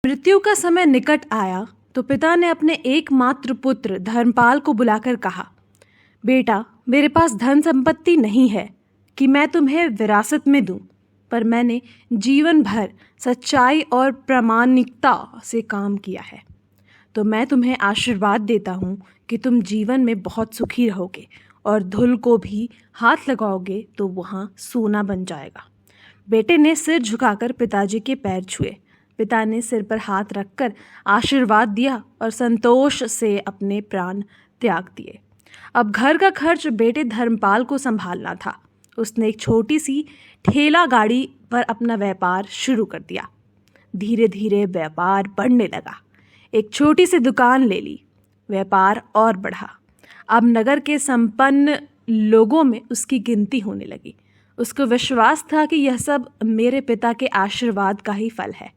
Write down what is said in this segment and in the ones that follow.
मृत्यु का समय निकट आया तो पिता ने अपने एकमात्र पुत्र धर्मपाल को बुलाकर कहा, बेटा, मेरे पास धन संपत्ति नहीं है कि मैं तुम्हें विरासत में दूं, पर मैंने जीवन भर सच्चाई और प्रामाणिकता से काम किया है, तो मैं तुम्हें आशीर्वाद देता हूँ कि तुम जीवन में बहुत सुखी रहोगे और धूल को भी हाथ लगाओगे तो वहाँ सोना बन जाएगा। बेटे ने सिर झुकाकर पिताजी के पैर छुए। पिता ने सिर पर हाथ रखकर आशीर्वाद दिया और संतोष से अपने प्राण त्याग दिए। अब घर का खर्च बेटे धर्मपाल को संभालना था। उसने एक छोटी सी ठेला गाड़ी पर अपना व्यापार शुरू कर दिया। धीरे धीरे व्यापार बढ़ने लगा। एक छोटी सी दुकान ले ली। व्यापार और बढ़ा। अब नगर के संपन्न लोगों में उसकी गिनती होने लगी। उसको विश्वास था कि यह सब मेरे पिता के आशीर्वाद का ही फल है,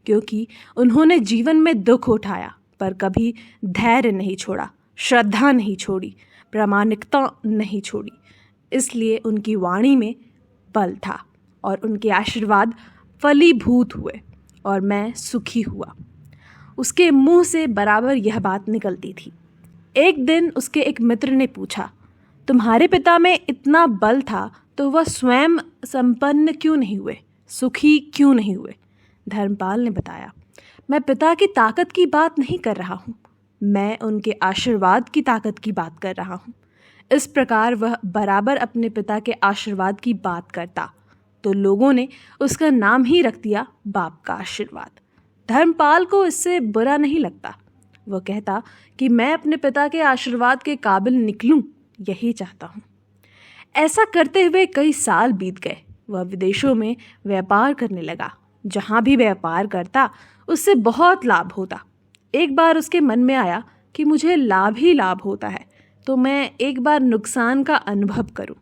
क्योंकि उन्होंने जीवन में दुख उठाया पर कभी धैर्य नहीं छोड़ा, श्रद्धा नहीं छोड़ी, प्रामाणिकता नहीं छोड़ी। इसलिए उनकी वाणी में बल था और उनके आशीर्वाद फलीभूत हुए और मैं सुखी हुआ। उसके मुंह से बराबर यह बात निकलती थी। एक दिन उसके एक मित्र ने पूछा, तुम्हारे पिता में इतना बल था तो वह स्वयं संपन्न क्यों नहीं हुए, सुखी क्यों नहीं हुए? धर्मपाल ने बताया, मैं पिता की ताकत की बात नहीं कर रहा हूँ, मैं उनके आशीर्वाद की ताकत की बात कर रहा हूँ। इस प्रकार वह बराबर अपने पिता के आशीर्वाद की बात करता तो लोगों ने उसका नाम ही रख दिया बाप का आशीर्वाद। धर्मपाल को इससे बुरा नहीं लगता। वह कहता कि मैं अपने पिता के आशीर्वाद के काबिल निकलूं, यही चाहता हूँ। ऐसा करते हुए कई साल बीत गए। वह विदेशों में व्यापार करने लगा। जहाँ भी व्यापार करता उससे बहुत लाभ होता। एक बार उसके मन में आया कि मुझे लाभ ही लाभ होता है, तो मैं एक बार नुकसान का अनुभव करूं।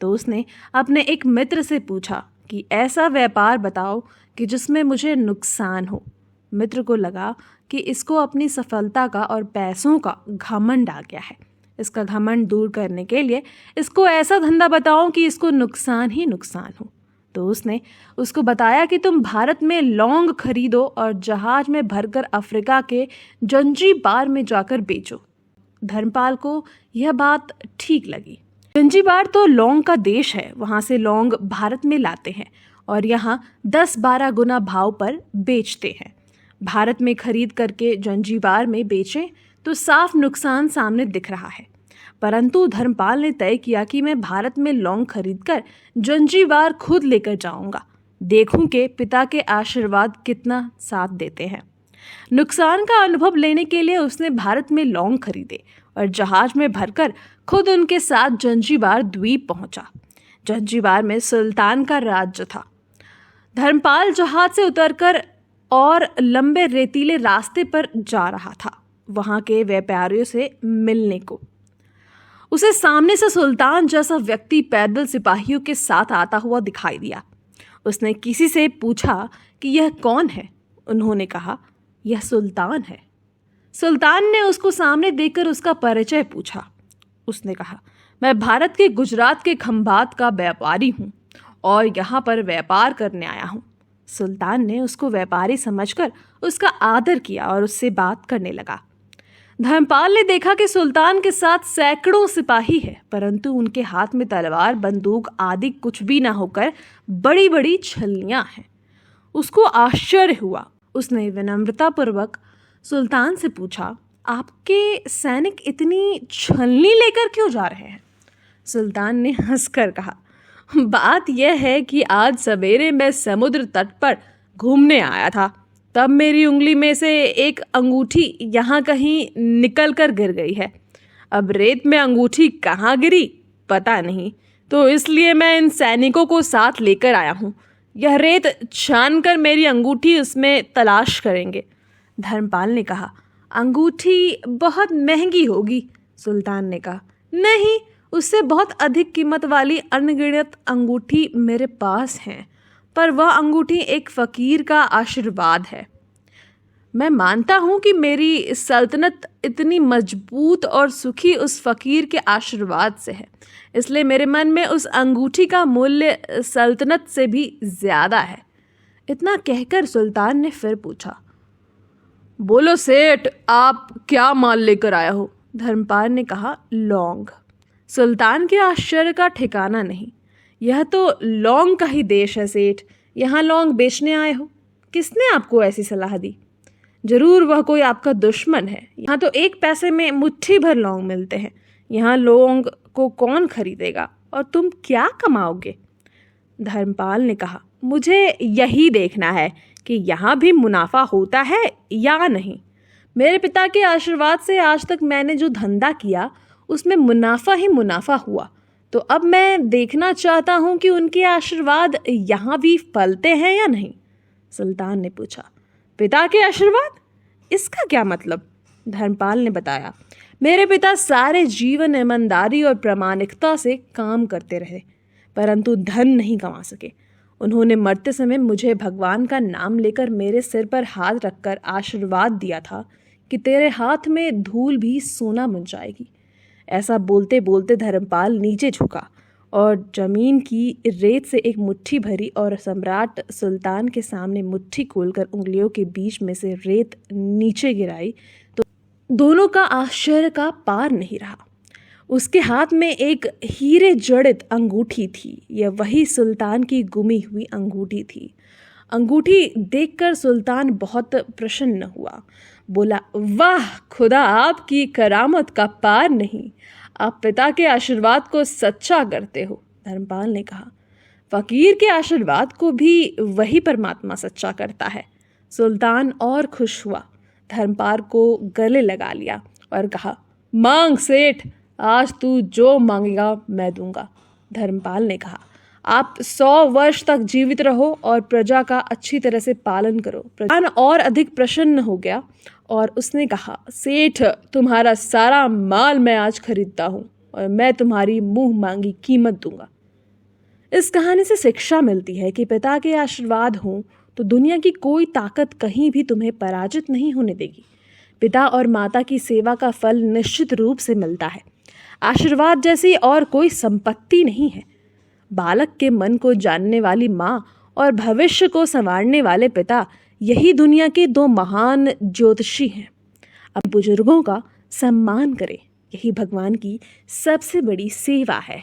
तो उसने अपने एक मित्र से पूछा कि ऐसा व्यापार बताओ कि जिसमें मुझे नुकसान हो। मित्र को लगा कि इसको अपनी सफलता का और पैसों का घमंड आ गया है। इसका घमंड दूर करने के लिए इसको ऐसा धंधा बताओ कि इसको नुकसान ही नुकसान हो। तो उसने उसको बताया कि तुम भारत में लौंग खरीदो और जहाज में भरकर अफ्रीका के जंजीबार में जाकर बेचो। धर्मपाल को यह बात ठीक लगी। जंजीबार तो लौंग का देश है। वहाँ से लौंग भारत में लाते हैं और यहाँ 10-12 गुना भाव पर बेचते हैं। भारत में खरीद करके जंजीबार में बेचें तो साफ नुकसान सामने दिख रहा है। परंतु धर्मपाल ने तय किया कि मैं भारत में लौंग खरीदकर जंजीबार खुद लेकर जाऊंगा, देखूं कि पिता के आशीर्वाद कितना साथ देते हैं। नुकसान का अनुभव लेने के लिए उसने भारत में लौंग खरीदे और जहाज में भरकर खुद उनके साथ जंजीबार द्वीप पहुंचा। जंजीबार में सुल्तान का राज्य था। धर्मपाल जहाज से उतरकर और लंबे रेतीले रास्ते पर जा रहा था वहां के व्यापारियों से मिलने को। उसे सामने से सुल्तान जैसा व्यक्ति पैदल सिपाहियों के साथ आता हुआ दिखाई दिया। उसने किसी से पूछा कि यह कौन है। उन्होंने कहा, यह सुल्तान है। सुल्तान ने उसको सामने देखकर उसका परिचय पूछा। उसने कहा, मैं भारत के गुजरात के खंभात का व्यापारी हूँ और यहाँ पर व्यापार करने आया हूँ। सुल्तान ने उसको व्यापारी समझकर उसका आदर किया और उससे बात करने लगा। धर्मपाल ने देखा कि सुल्तान के साथ सैकड़ों सिपाही है, परंतु उनके हाथ में तलवार, बंदूक आदि कुछ भी ना होकर बड़ी बड़ी छलनियां हैं। उसको आश्चर्य हुआ। उसने विनम्रतापूर्वक सुल्तान से पूछा, आपके सैनिक इतनी छलनी लेकर क्यों जा रहे हैं? सुल्तान ने हंसकर कहा, बात यह है कि आज सवेरे मैं समुद्र तट पर घूमने आया था, तब मेरी उंगली में से एक अंगूठी यहाँ कहीं निकल कर गिर गई है। अब रेत में अंगूठी कहाँ गिरी पता नहीं, तो इसलिए मैं इन सैनिकों को साथ लेकर आया हूँ। यह रेत छानकर मेरी अंगूठी उसमें तलाश करेंगे। धर्मपाल ने कहा, अंगूठी बहुत महंगी होगी। सुल्तान ने कहा, नहीं, उससे बहुत अधिक कीमत वाली अनगिनत अंगूठी मेरे पास हैं, पर वह अंगूठी एक फ़कीर का आशीर्वाद है। मैं मानता हूँ कि मेरी सल्तनत इतनी मजबूत और सुखी उस फ़कीर के आशीर्वाद से है, इसलिए मेरे मन में उस अंगूठी का मूल्य सल्तनत से भी ज़्यादा है। इतना कहकर सुल्तान ने फिर पूछा, बोलो सेठ, आप क्या माल लेकर आया हो? धर्मपाल ने कहा, लौंग। सुल्तान के आश्चर्य का ठिकाना नहीं। यह तो लौंग का ही देश है सेठ, यहाँ लौंग बेचने आए हो? किसने आपको ऐसी सलाह दी? जरूर वह कोई आपका दुश्मन है। यहाँ तो 1 पैसे में मुट्ठी भर लौंग मिलते हैं। यहाँ लौंग को कौन खरीदेगा और तुम क्या कमाओगे? धर्मपाल ने कहा, मुझे यही देखना है कि यहाँ भी मुनाफा होता है या नहीं। मेरे पिता के आशीर्वाद से आज तक मैंने जो धंधा किया उसमें मुनाफा ही मुनाफा हुआ, तो अब मैं देखना चाहता हूँ कि उनके आशीर्वाद यहाँ भी फलते हैं या नहीं। सुल्तान ने पूछा, पिता के आशीर्वाद? इसका क्या मतलब? धर्मपाल ने बताया, मेरे पिता सारे जीवन ईमानदारी और प्रामाणिकता से काम करते रहे, परंतु धन नहीं कमा सके। उन्होंने मरते समय मुझे भगवान का नाम लेकर मेरे सिर पर हाथ रखकर आशीर्वाद दिया था कि तेरे हाथ में धूल भी सोना बन जाएगी। ऐसा बोलते बोलते धर्मपाल नीचे झुका और जमीन की रेत से एक मुट्ठी भरी और सम्राट सुल्तान के सामने मुट्ठी खोलकर उंगलियों के बीच में से रेत नीचे गिराई तो दोनों का आश्चर्य का पार नहीं रहा। उसके हाथ में एक हीरे जड़ित अंगूठी थी। यह वही सुल्तान की गुमी हुई अंगूठी थी। अंगूठी देखकर सुल्तान बहुत प्रसन्न हुआ। बोला, वाह खुदा, आपकी करामत का पार नहीं। आप पिता के आशीर्वाद को सच्चा करते हो। धर्मपाल ने कहा, फकीर के आशीर्वाद को भी वही परमात्मा सच्चा करता है। सुल्तान और खुश हुआ, धर्मपाल को गले लगा लिया और कहा, मांग सेठ, आज तू जो मांगेगा मैं दूंगा। धर्मपाल ने कहा, आप 100 वर्ष तक जीवित रहो और प्रजा का अच्छी तरह से पालन करो। प्रधान और अधिक प्रसन्न हो गया और उसने कहा, सेठ, तुम्हारा सारा माल मैं आज खरीदता हूँ और मैं तुम्हारी मुंह मांगी कीमत दूंगा। इस कहानी से शिक्षा मिलती है कि पिता के आशीर्वाद हों तो दुनिया की कोई ताकत कहीं भी तुम्हें पराजित नहीं होने देगी। पिता और माता की सेवा का फल निश्चित रूप से मिलता है। आशीर्वाद जैसी और कोई संपत्ति नहीं है। बालक के मन को जानने वाली माँ और भविष्य को संवारने वाले पिता, यही दुनिया के 2 महान ज्योतिषी हैं। अब बुजुर्गों का सम्मान करें, यही भगवान की सबसे बड़ी सेवा है।